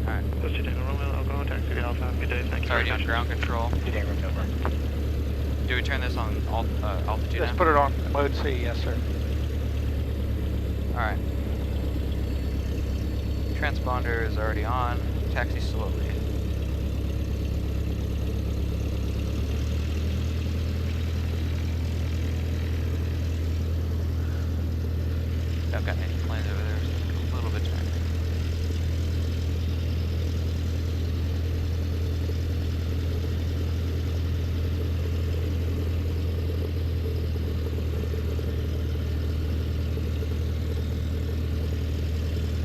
Alright. Let's do Tango Romeo, Alcohol, Taxi to Alpha. Have a good day. Thank you. It's already on ground control. Do we turn this on altitude Let's now? put it on mode C, yes sir. Alright. Transponder is already on. Taxi slowly. I've got any planes over there, so a little bit tiny.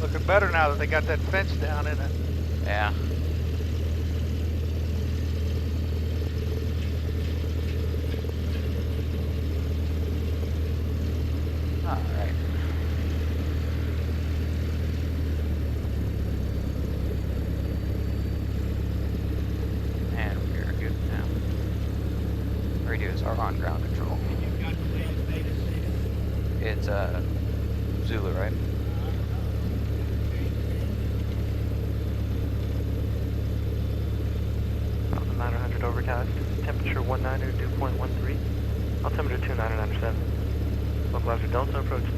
Looking better now that they got that fence down in it. Yeah. Alright. And we're good now. Radios are on ground control. It's Zulu, right? Alpha 900 overcast. Temperature 19, dew point 13. Altimeter 2997. Localizer Delta approaching.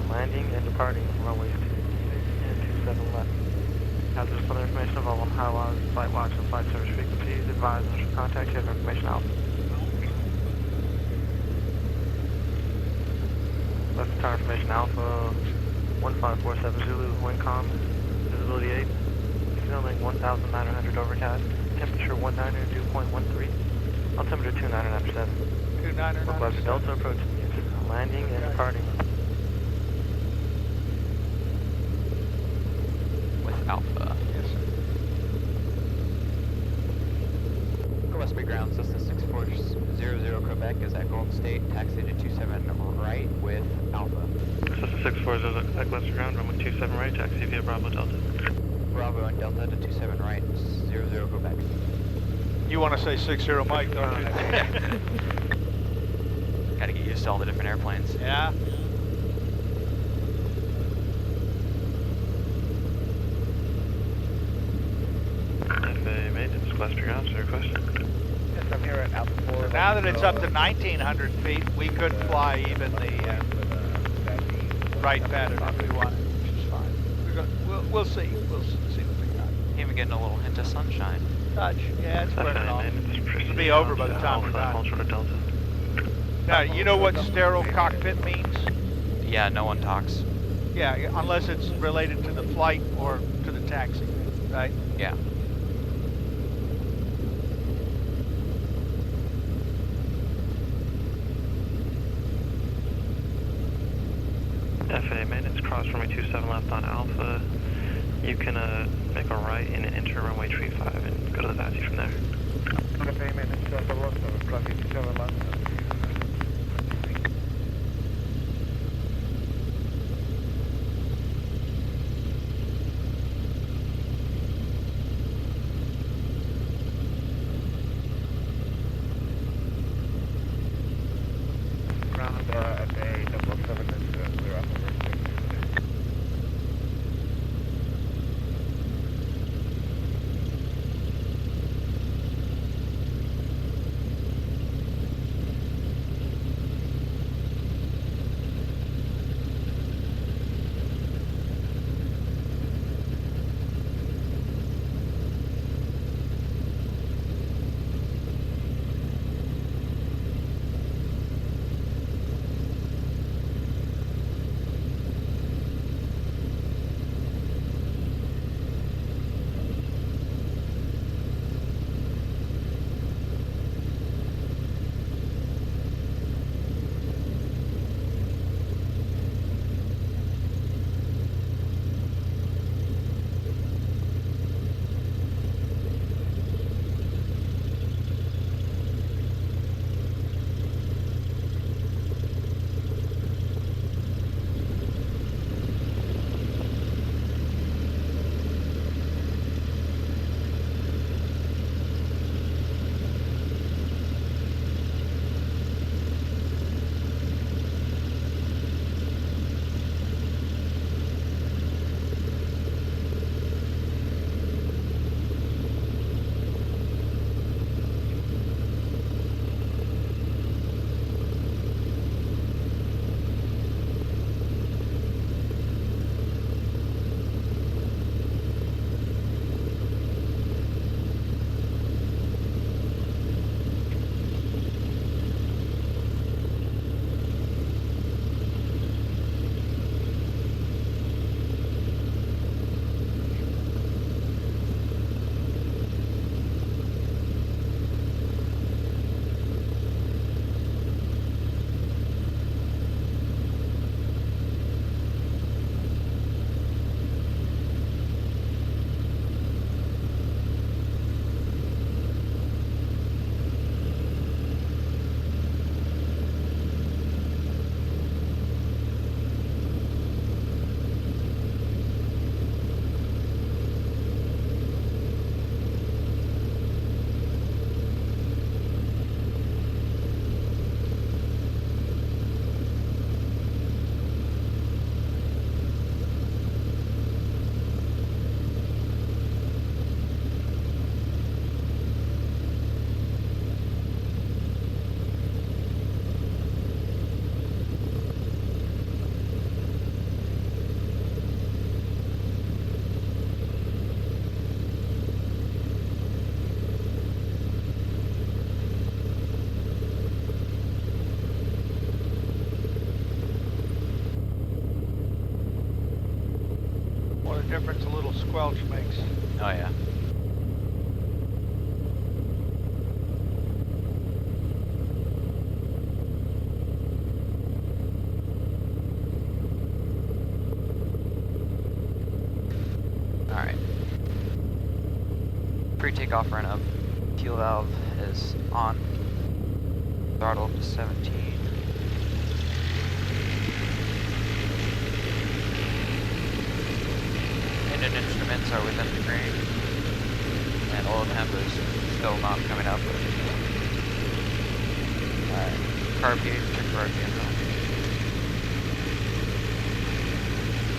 Landing and departing runways 2 and 27 left. Hazardous weather information available on high watts, flight watch, and flight service frequencies. Advise initial contact. You have information Alpha. Left tower information Alpha 1547 Zulu, wind calm, visibility 8, feeling 1900 overcast, temperature 19, dew point 13, altimeter 2997. 2997. Localizer Delta approaching, landing and departing. With Alpha. Yes sir. Gillespie ground, Cessna 6400 Quebec is at Golden State, taxi to 27 right with Alpha. Cessna 640 Quebec, Western ground, runway 27 right, taxi via Bravo Delta. Bravo and Delta to 27 right, 00 Quebec. You want to say 60 Mike, don't you? Gotta get used to all the different airplanes. Yeah. FAA maintenance, Gillespie ground, sir, request. Yes, I'm here at Alpha 4. Now that it's up to 1900 feet, we could fly even the right pattern if we want, which is fine. We'll see. We'll see what we got. Even getting a little hint of sunshine. Touch. Yeah, it's burning FAA off. maintenance, It'll be over by the time we're done. Ultra Delta. Now, you know what sterile cockpit means? Yeah, no one talks. Yeah, unless it's related to the flight or to the taxi, right? Yeah. FAA maintenance, cross runway 27 left on Alpha. You can make a right and enter runway 35 and go to the VASI from there. FAA maintenance, Alpha 1, cross 27 left. Ground FAA 007 is clear off over. difference a little squelch makes. Oh yeah. Alright. Pre-takeoff run up. Fuel valve is on. Throttle up to 17. Engine instruments are within the green. And oil temp is still not coming up. Alright. Carb gauge, check for RPM.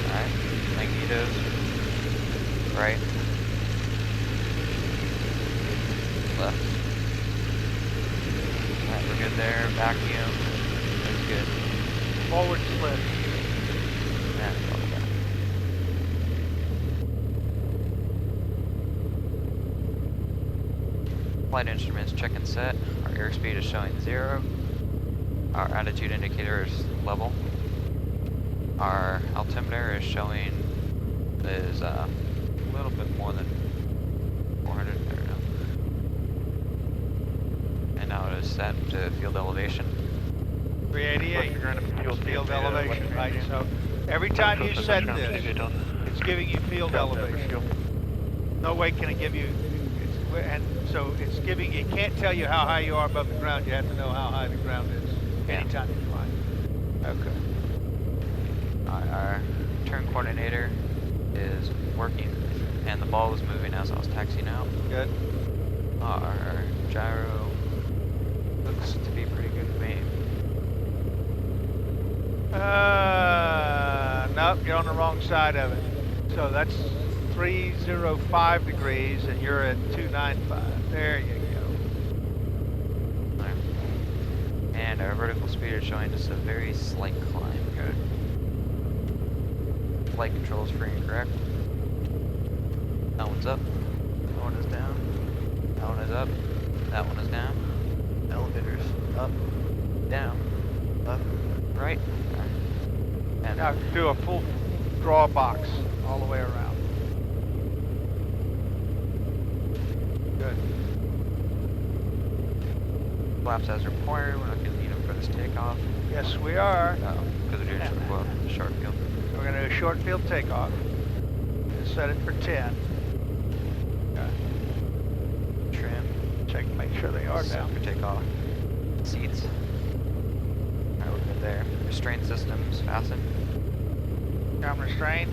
Alright. Magnetos. Right. Left. Alright, we're good there. Vacuum. That's good. Forward slip. And throttle back. Flight instruments check and set. Our airspeed is showing 0. Our attitude indicator is level. Our altimeter is showing is a little bit more than 400. There we go. And now it is set to field elevation. 388. Field elevation, right? So every time you set this, it's giving you field elevation. No way can it give you, and so it's giving, it can't tell you how high you are above the ground. You have to know how high the ground is anytime you fly. Okay. Our turn coordinator is working, and the ball was moving as I was taxiing out. Good. Our gyro looks to be pretty good to me. Nope, you're on the wrong side of it. So that's 305 degrees, and you're at 295. There you go. Right. And our vertical speed is showing just a very slight climb. Good. Flight control is free and correct. That one's up. That one is down. That one is up. That one is down. Elevators up, down, up, right. And Now do a full draw box all the way around. Good. flaps as required. We're not going to need them for this takeoff. Yes, we are. Because we're doing short field. We're going to do a short field takeoff. Set it for 10. Okay. Trim. Check to make sure they are Set down. for takeoff. Seats. Alright, we're good there. Restraint systems fastened. I'm restrained.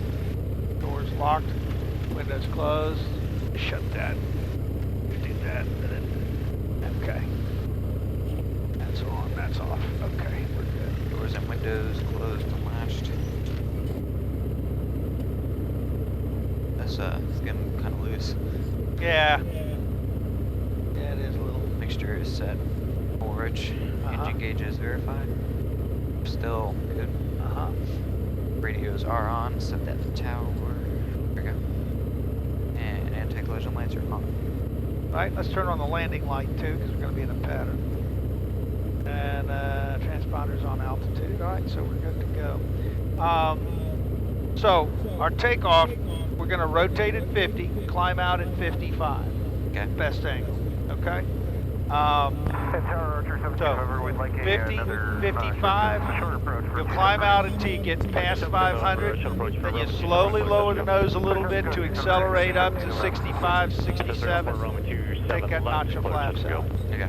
Doors locked. Windows closed. Shut that. Do that. Okay. That's on. That's off. Okay, we're good. Doors and windows closed and latched. This is getting kind of loose. Yeah. Yeah, it is a little. Mixture is set. Full rich. Engine gauge is verified. Still good. Radios are on. Set that to tower. There we go. And anti-collision lights are on. Right, let's turn on the landing light too, because we're going to be in a pattern. And transponders on altitude. All right, so we're good to go. So our takeoff, we're going to rotate at 50, climb out at 55. Okay. Best angle. Okay. So 50, 55. You'll climb out until you get past 500. Then you slowly lower the nose a little bit to accelerate up to 65, 67. Take that notch of flaps out. Okay.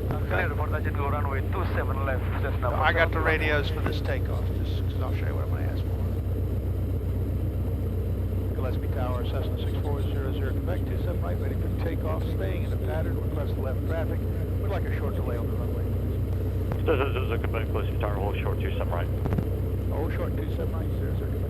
So I got the radios for this takeoff, just because I'll show you what I'm going to ask for. Gillespie Tower, Cessna 6400, Quebec 27 right, ready for takeoff, staying in the pattern, request left traffic. Would like a short delay on the runway. Quebec, Gillespie Tower, hold short 27 right. Oh, short 27 right, 00 Quebec.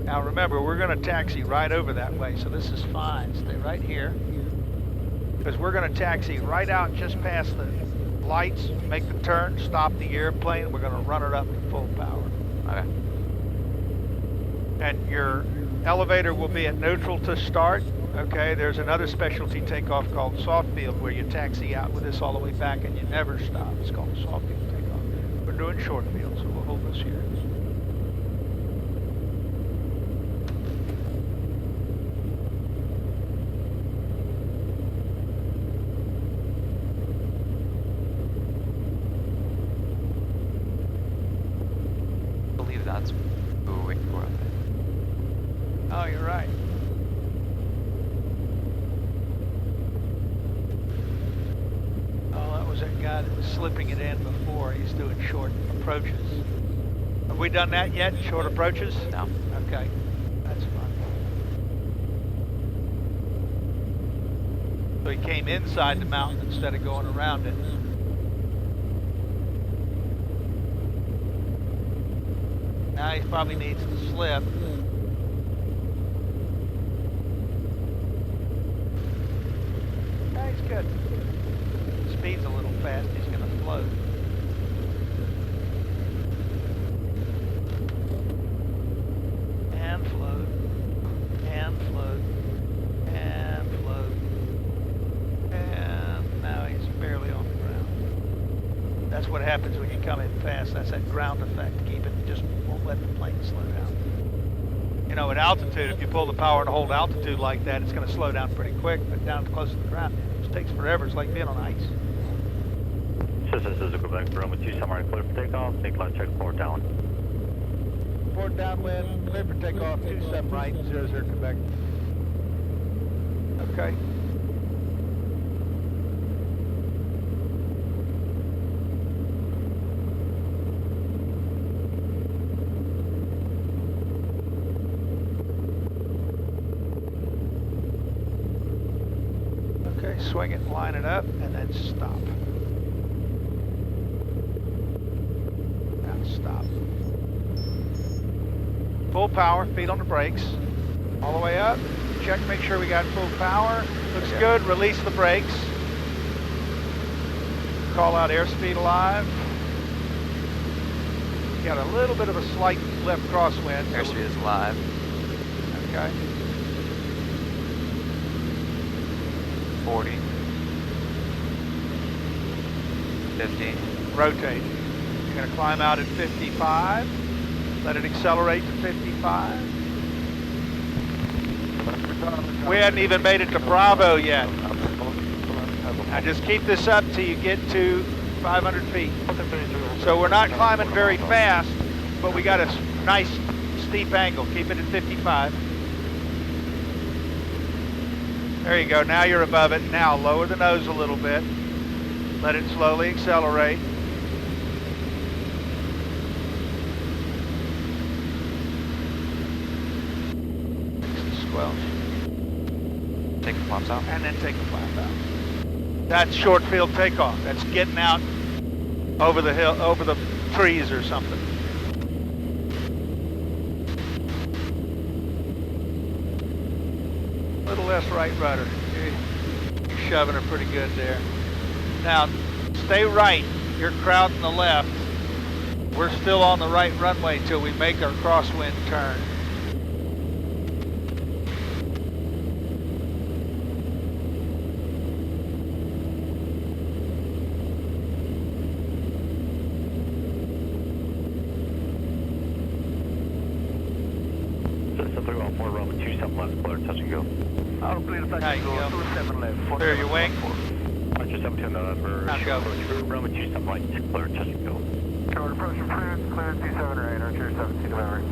Now remember, we're going to taxi right over that way, so this is fine. Stay right here. Because we're going to taxi right out just past the lights, make the turn, stop the airplane. We're going to run it up to full power. Okay. and your elevator will be at neutral to start. Okay, there's another specialty takeoff called soft field where you taxi out with this all the way back and you never stop. It's called a soft field takeoff. We're doing short field, so we'll hold this here. I believe that's buoy for it. Oh, you're right. Oh, that was that guy that was slipping it in before. He's doing short approaches. Have we done that yet? Short approaches? No. Okay, that's fine. So he came inside the mountain instead of going around it. Now he probably needs to slip. Yeah, he's good. Speed's a little fast, he's gonna float. And float. And float. And float. And now he's barely on the ground. That's what happens when you come in fast. That's that ground effect. Keep it, just won't let the plane slow down. You know, at altitude, if you pull the power and hold altitude like that, it's going to slow down pretty quick, but down close to the ground, it just takes forever. It's like being on ice. This is Quebec, runway 27 right, clear for takeoff. Take left, check port down. Port downwind, clear for takeoff, 27 right, 00 Quebec. Okay. Okay, swing it, line it up, and then stop. Now stop. Full power, feet on the brakes. All the way up. Check, make sure we got full power. Looks good, release the brakes. Call out airspeed alive. Got a little bit of a slight left crosswind. so Airspeed is live. Okay. 40. 50. Rotate. You're going to climb out at 55. Let it accelerate to 55. We hadn't even made it to Bravo yet. Now just keep this up till you get to 500 feet. So we're not climbing very fast, but we got a nice steep angle. Keep it at 55. There you go, now you're above it. Now lower the nose a little bit. Let it slowly accelerate. Squelch. Take the flaps out. And then take the flap out. That's short field takeoff. That's getting out over the hill, over the trees or something. Little less right rudder. You're shoving her pretty good there. Now, stay right. You're crowding the left. We're still on the right runway till we make our crosswind turn. System 314, runway 27 left, clear, touch and go. I'll clear the There you go. 27 left. Clear your wing. Archer 72 November, Now go. runway 27 right, clear, touch and go. Short approach approved, clear 27 right, Archer 72 November.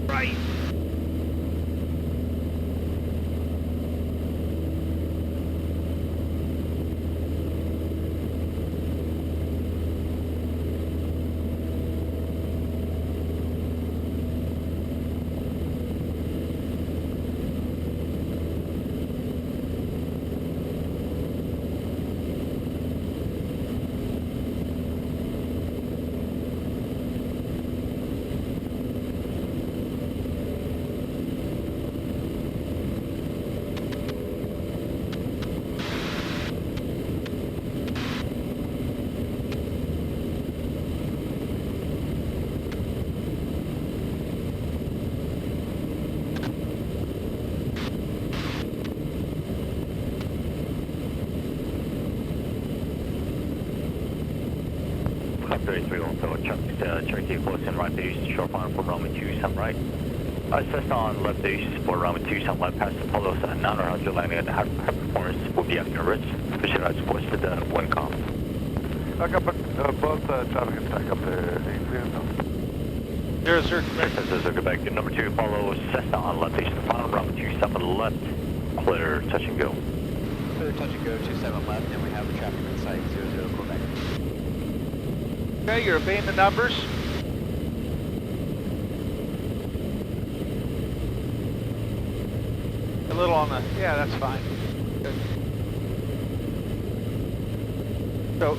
Right. 33 also, Cherokee close in right base, short final for runway 27 right. Cessna on left base for runway 27 left, past Apollo 900 landing at the high performance will be after Ritz. Appreciate it, support to the wind calm. I got both traffic attack up there. 00 Quebec. Cessna Quebec, number 2, follow Cessna on left base, final runway 27 left, clear, touch and go. Clear, touch and go, 27 left, and we have the traffic in sight, 00 Quebec. Okay, you're obeying the numbers. A little on the, yeah, that's fine. Good. So,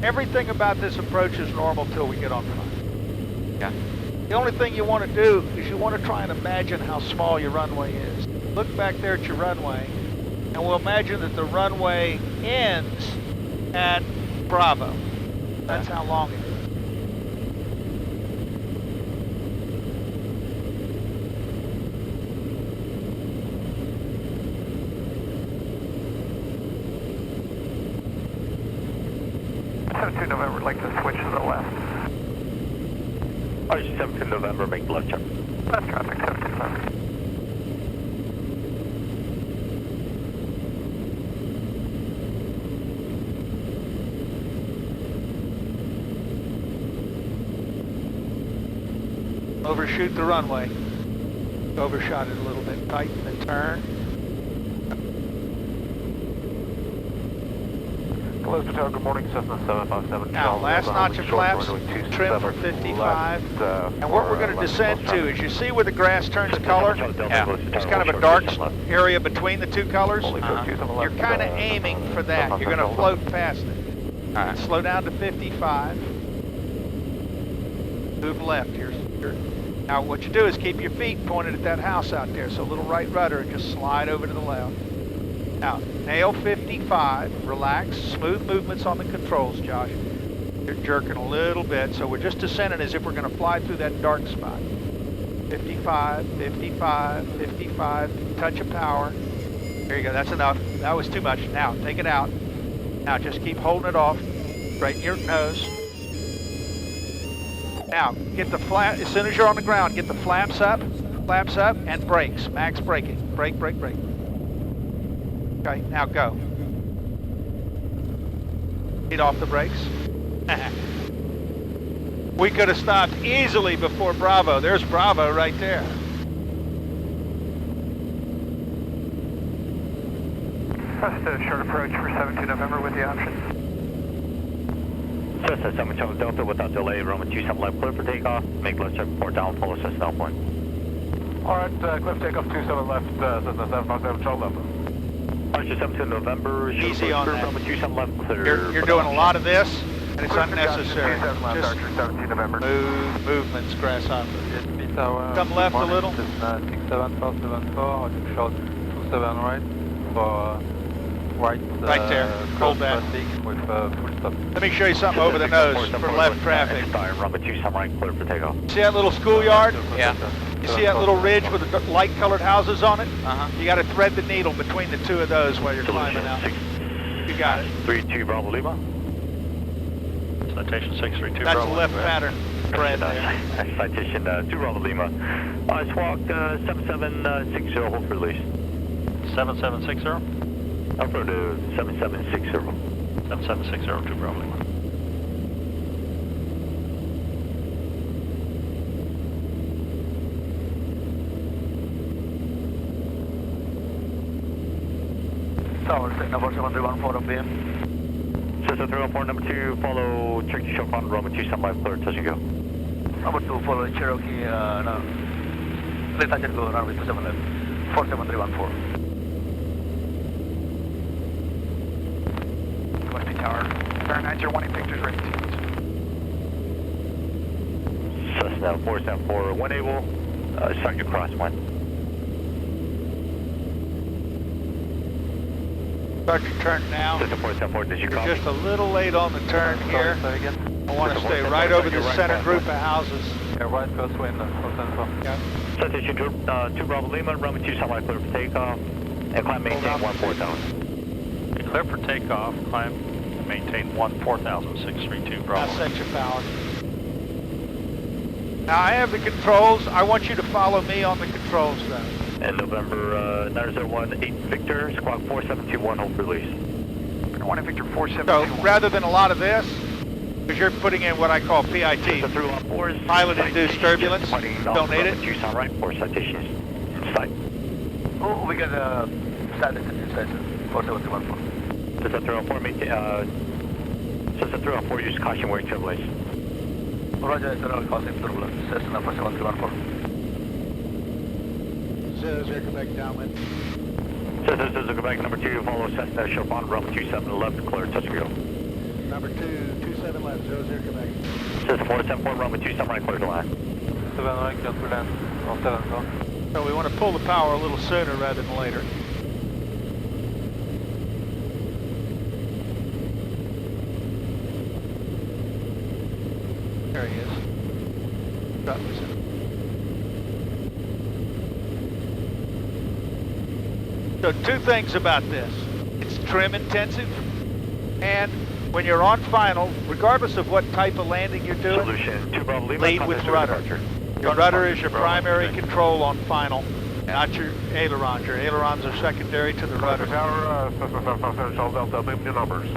everything about this approach is normal till we get on fire. Yeah. The only thing you want to do is you want to try and imagine how small your runway is. Look back there at your runway, and we'll imagine that the runway ends at Bravo. That's how long it is. November, like to switch to the left. 17 November, make the left turn. Left traffic, 17 November. Overshoot the runway. Overshot it a little bit. Tighten the turn. Hello, Patel. Good morning, Cessna 757. Now, last notch of flaps, trim for 55. And what we're going to descend to is, you see where the grass turns color? Yeah. There's kind of a dark area between the two colors. You're kind of aiming for that. You're going to float past it. All right. Slow down to 55. Move left. Now, what you do is keep your feet pointed at that house out there. So a little right rudder and just slide over to the left. Now, nail 55, relax, smooth movements on the controls, Josh. You're jerking a little bit, so we're just descending as if we're going to fly through that dark spot. 55, 55, 55, touch of power. There you go, that's enough. That was too much. Now, take it out. Now, just keep holding it off. Straighten your nose. Now, get the flap, as soon as you're on the ground, get the flaps up, and brakes, max braking. Brake, brake, brake. Okay, now go. Get off the brakes. We could have stopped easily before Bravo. There's Bravo right there. Just a short approach for 17 November with the options. Cessna 7 Charlie Delta without delay, runway 27 left, clear for takeoff. Make left check before down, follow Cessna point. Alright, clear for takeoff 27 left, Cessna 757 Charlie Delta. Archer 17 November, Easy on that. runway 27 left, clear. You're doing a lot of this, and it's unnecessary. Just 17 November. move, movements, grasshopper. Come left a little. 67474, short 27 right for right. Right there. Hold that. With full stop. Let me show you something over the nose for left traffic. Runway 27 right, clear for takeoff. See that little schoolyard? Yeah. You see that little ridge with the light colored houses on it? Uh-huh. You got to thread the needle between the two of those while you're climbing out. You got it. 32 Bravo Lima. Citation 632 That's Bravo. a left pattern thread there. Citation 2 Bravo Lima. Squawk 7760, hold for release. 7760? Up road to 7760. 7760 2 Bravo Lima. Tower, number 7314 up PM. Cessna 314, number 2, follow Cherokee Short Pond, runway 27 left, clear, touch and go. Number 2, follow Cherokee, no. Please touch and go, runway 27 left. 47314. Gillespie Tower. Fahrenheit, you're wanting pictures ready to Cessna 474, when able, start your crosswind. Start your turn now. Cessna 474, did you You're copy? just a little late on the turn here. I want to stay right over the center group of houses. Yeah, right first wind, Yeah. Citation 2 Bravo Lima, runway 27 right, clear for takeoff, and climb maintain 14,000. Clear for takeoff, climb maintain 1400632 Bravo. I'll set your power. Now I have the controls. I want you to follow me on the controls though. And November 901 8 Victor, squawk 4721, hold release. 1 Victor So 4721. rather than a lot of this, because you're putting in what I call PIT, Through on 4 is pilot-induced turbulence, don't need it. Tucson right, 4 citations in sight. Oh, we got a status inside 4714. Cessna 304, Cessna 304, use caution wearing turbulence. Roger, General Crossing Turbulence, Cessna 4714. 00 Quebec downwind. Cessna 00 Quebec, number 2, follow Cessna Chopin, runway 27 left, clear, touch and go. Number 2, 27 left, 00 Quebec. Cessna 474, runway 27 right, clear to land. 7 right, clear to land. 7 go. So we want to pull the power a little sooner rather than later. There he is. Drop this in. So two things about this. It's trim intensive, and when you're on final, regardless of what type of landing you're doing, Solution 2 Bravo Lima, lead with rudder. Your rudder is your primary control on final, not your ailerons. Your ailerons are secondary to the rudder. Tower, Charles Delta, leave new numbers.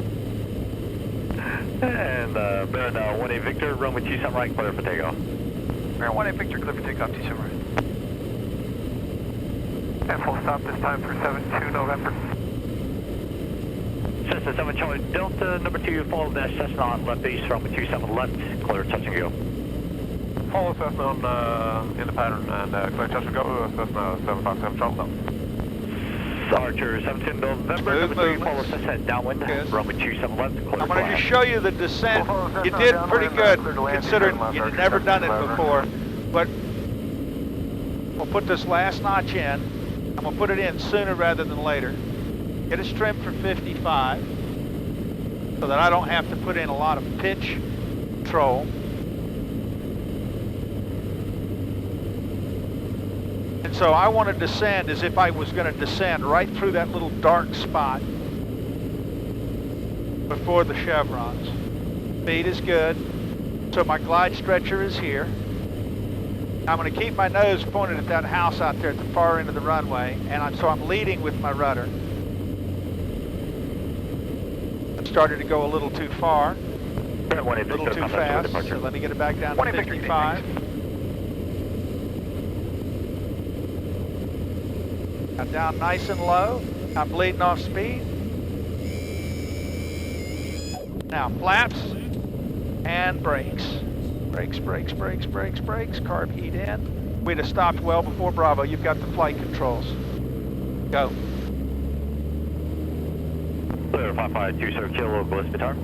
And Baron 1A Victor, runway 27 right, clear for takeoff. Baron 1A Victor, clear for takeoff, 27 right. And full stop this time for 72 November. Cessna 7 Charlie Delta, number 2, follow the Cessna on left base, runway 27 left, clear, touch and go. Follow Cessna on, in the pattern and clear touch and go, Cessna 757 Charles Delta. Archer 17 November, number 3, follow Cessna downwind, runway 27 left, clear. I'm going to just show you the descent. You did pretty good considering you'd never done it before, but we'll put this last notch in. I'm going to put it in sooner rather than later. Get us trimmed for 55 so that I don't have to put in a lot of pitch control. And so I want to descend as if I was going to descend right through that little dark spot before the chevrons. Speed is good. So my glide stretcher is here. I'm going to keep my nose pointed at that house out there at the far end of the runway, and so I'm leading with my rudder. I started to go a little too far, a little too fast, so let me get it back down to 55. Got down nice and low. I'm bleeding off speed. Now flaps and brakes. Brakes, brakes, brakes, brakes, brakes. Carb heat in. We'd have stopped well before Bravo. You've got the flight controls. Go. Clear 5520 Kilo, Gillespie Field.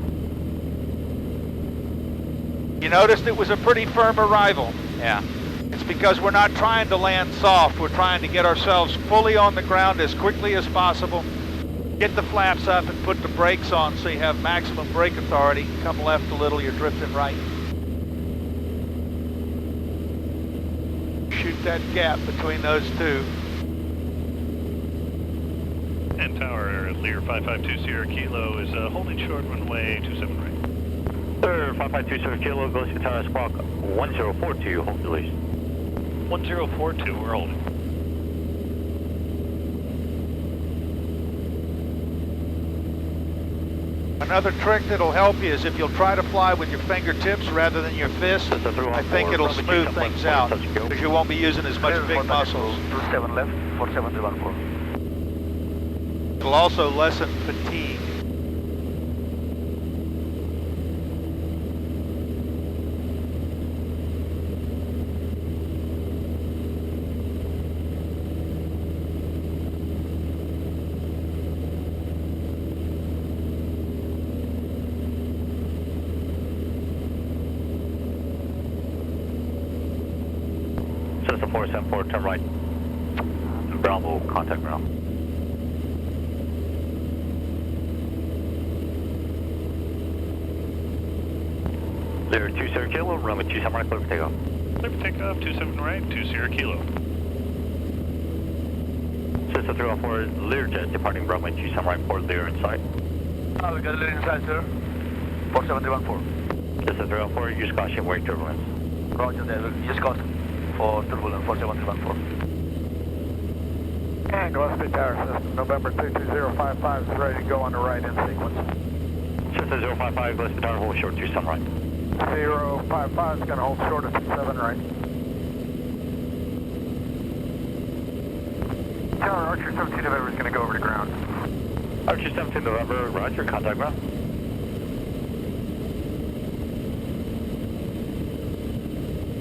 You noticed it was a pretty firm arrival. Yeah. It's because we're not trying to land soft. We're trying to get ourselves fully on the ground as quickly as possible. Get the flaps up and put the brakes on so you have maximum brake authority. Come left a little, you're drifting right. Shoot that gap between those two. And tower, Lear 5520 Kilo is holding short runway 27 right. Sir, 5520 Kilo, Gillespie Tower, squawk 1042, hold release. 1042, we're holding. Another trick that'll help you is if you'll try to fly with your fingertips rather than your fists, I think it'll smooth things out because you won't be using as much big muscles. 27 left, 47314. It'll also lessen fatigue. Cessna 474, turn right. Bravo, contact ground. Lear 20 Kilo, runway 27 right, clear for takeoff. Clear for takeoff, 27 right, 20 Kilo. Cessna 304, Learjet, departing runway 27 right, port Lear in sight. We got a lead inside, sir. 47314. This is 314, use caution, wake turbulence. Roger that, use caution for turbulence 47314. And Gillespie Tower System, November 22055 is ready to go on the right in sequence. System 055, Gillespie Tower, hold short 27 right. 055 is going to hold short at 27 right. Tower, Archer 17 November is going to go over to ground. Archer 17 November, roger, contact ground.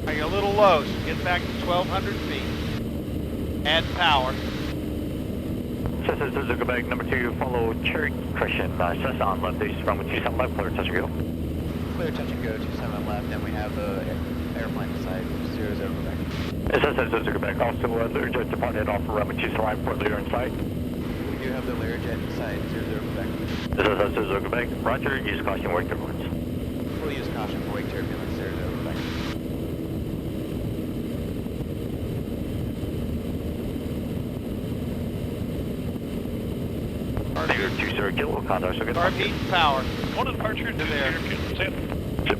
Are you a little low, so get back to 1,200 feet. Add power. Cessna Suzuka Quebec, number 2, follow Cherokee Christian, Cessna on left, base runway 27 left, clear, touch and go. Clear, touch and go, 27 left, and we have the airplane inside, 00 Quebec. Cessna Suzuka Quebec, also Learjet departed off runway 27 right, Fort Leader in sight. We do have the Learjet inside, 00 Quebec. Cessna Suzuka Quebec, roger, use caution, wake turbulence. We'll use caution for wake turbulence, 00 Quebec. Leader 20 kilo, contact, so good. Start heating power. One departure to there.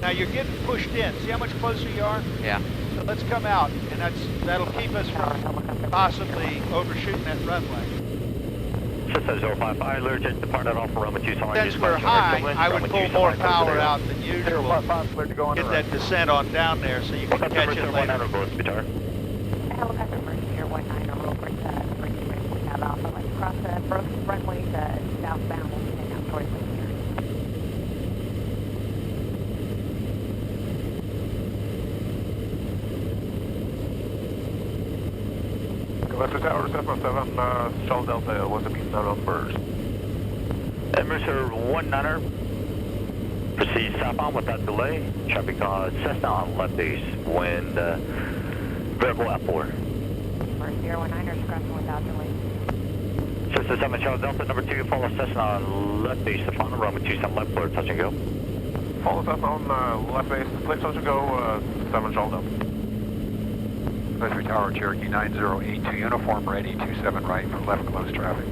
Now you're getting pushed in. See how much closer you are? Yeah. So let's come out, and that'll keep us from possibly overshooting that runway. Cessna 055, Learjet departed off runway 27 right. Since we're high, I would pull more power out than usual. 055 cleared to go on the Get right. that descent on down there so you can catch it later. Helicopter Gillespie Tower. Helicopter Mercer 19 over we have Alpha Lake across the runway southbound and out towards the pier. Gillespie Tower 707, Charles Delta, was a mean numbers. Mercer 19er, proceed southbound without delay. Traffic Cessna on left base, wind variable at 4. For 019ers crossing without delay. Cessna 7 Charles Delta, number 2, follow Cessna on left base, the final runway 27 left, clear, touch and go. Follow Cessna on left base, clear touch and go, 7 Charles Delta. Gillespie Tower, Cherokee 9082, uniform ready, 27 right for left close traffic.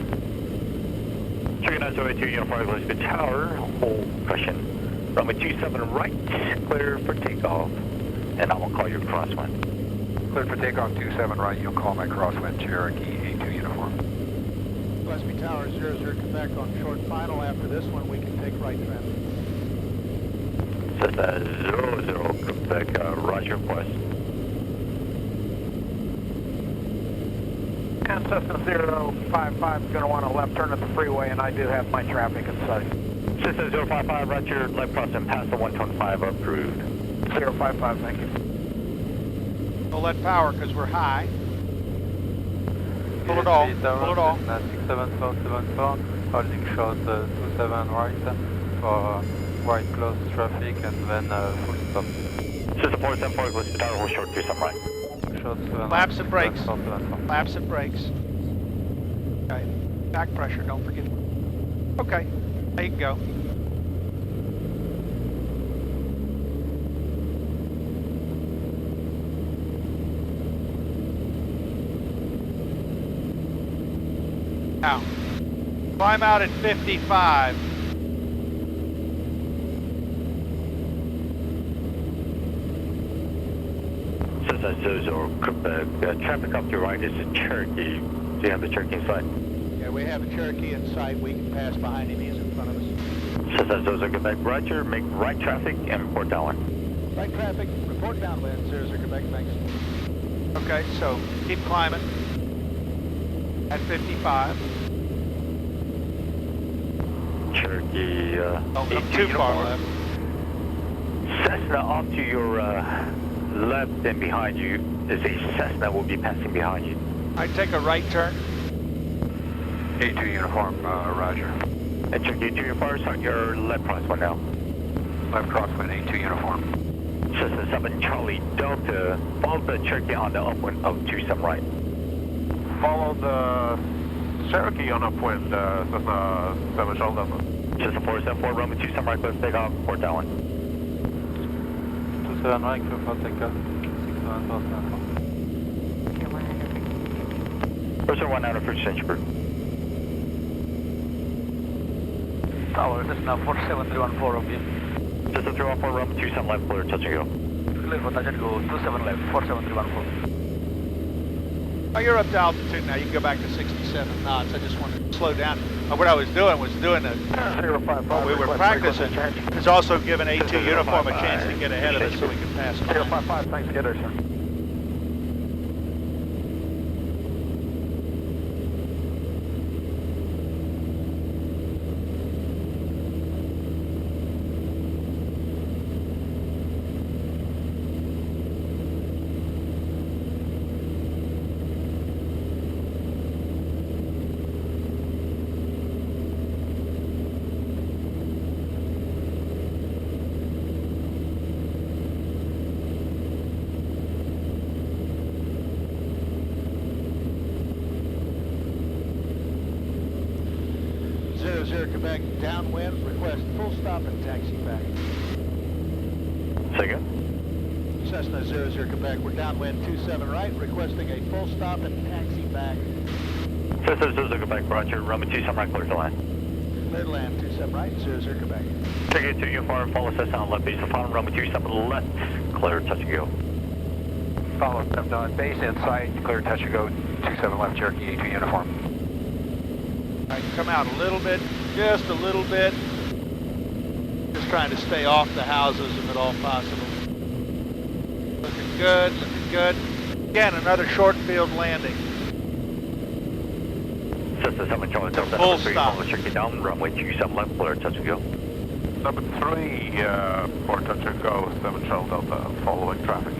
Cherokee 9082, uniform Gillespie Tower, hold cushion. Runway 27 right, clear for takeoff, and I will call your crosswind. Cleared for takeoff, 27 right, you'll call my crosswind, Cherokee 82 uniform. Gillespie Tower 00 Quebec on short final. After this one, we can take right traffic. Cessna 00 Quebec, roger, request. And Cessna 055 is going to want a left turn at the freeway, and I do have my traffic in sight. Cessna 055, roger, left crossing past the 125, approved. 055, thank you. We'll let power because we're high. Pull it off. Pull it off. 67474, holding short 27 right for right close traffic and then full stop. Cessna 474, Gillespie Tower, hold short 27 right. Short 7 Flaps and brakes. 7474. Flaps and brakes. Okay. Back pressure, don't forget. Okay. There you can go. Now, climb out at 55. Cessna 00 Quebec, traffic up to your right is a Cherokee. Do you have the Cherokee in sight? Yeah, we have a Cherokee in sight. We can pass behind him. He's in front of us. Cessna 00 Quebec, roger, make right traffic and report downwind. Right traffic, report downwind, 00 Quebec, thanks. Okay, so keep climbing at 55. Cherokee, Don't come too far left. Cessna off to your left and behind you is a Cessna will be passing behind you. I take a right turn. 82 uniform, roger. And Cherokee 2, your fire on your left crosswind now. Left crosswind, 82 uniform. Cessna 7 Charlie Delta, follow the Cherokee on the upwind of 27 right. Follow the Cherokee on upwind, Cessna 7 Charles Delta. Cessna 474, runway 27 right, close takeoff, report downwind. 27 right, clear for takeoff. 67474. Mercer 19 for Exchange Group. Tower, this is now 47314 of you. Cessna 314, runway 27 left, clear, touch and go. Clear for touch and go, 27 left, 47314. Oh, you're up to altitude now. You can go back to 67 knots. I just wanted to slow down. What I was doing a, what we were practicing is also giving A2 uniform a chance to get ahead of us so we can pass by. 055, thanks, get there, sir. Quebec, downwind, request full stop and taxi back. Say again? Cessna 00 Quebec, we're downwind 27 right, requesting a full stop and taxi back. Cessna 00 Quebec, roger, runway 27 right, clear to land. Clear to land 27 right, 00 Quebec. Cherokee 2 uniform, follow Cessna on left base to final, runway 27 left, clear, touch and go. Follow them down, base inside, clear, touch and go, 27 left, Cherokee 2 uniform. I can come out a little bit, just a little bit. Just trying to stay off the houses if at all possible. Looking good, looking good. Again, another short field landing. Cessna 7 Charlie, Delta, full number 3, stop. follow Cherokee down, runway 27 left, clear, touch and go. Number 3, for touch and go, 7 Charlie Delta, following traffic.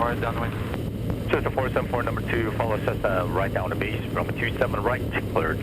Right downwind. Cessna 474, number 2, follow Cessna right down the base, runway 27 right, clear.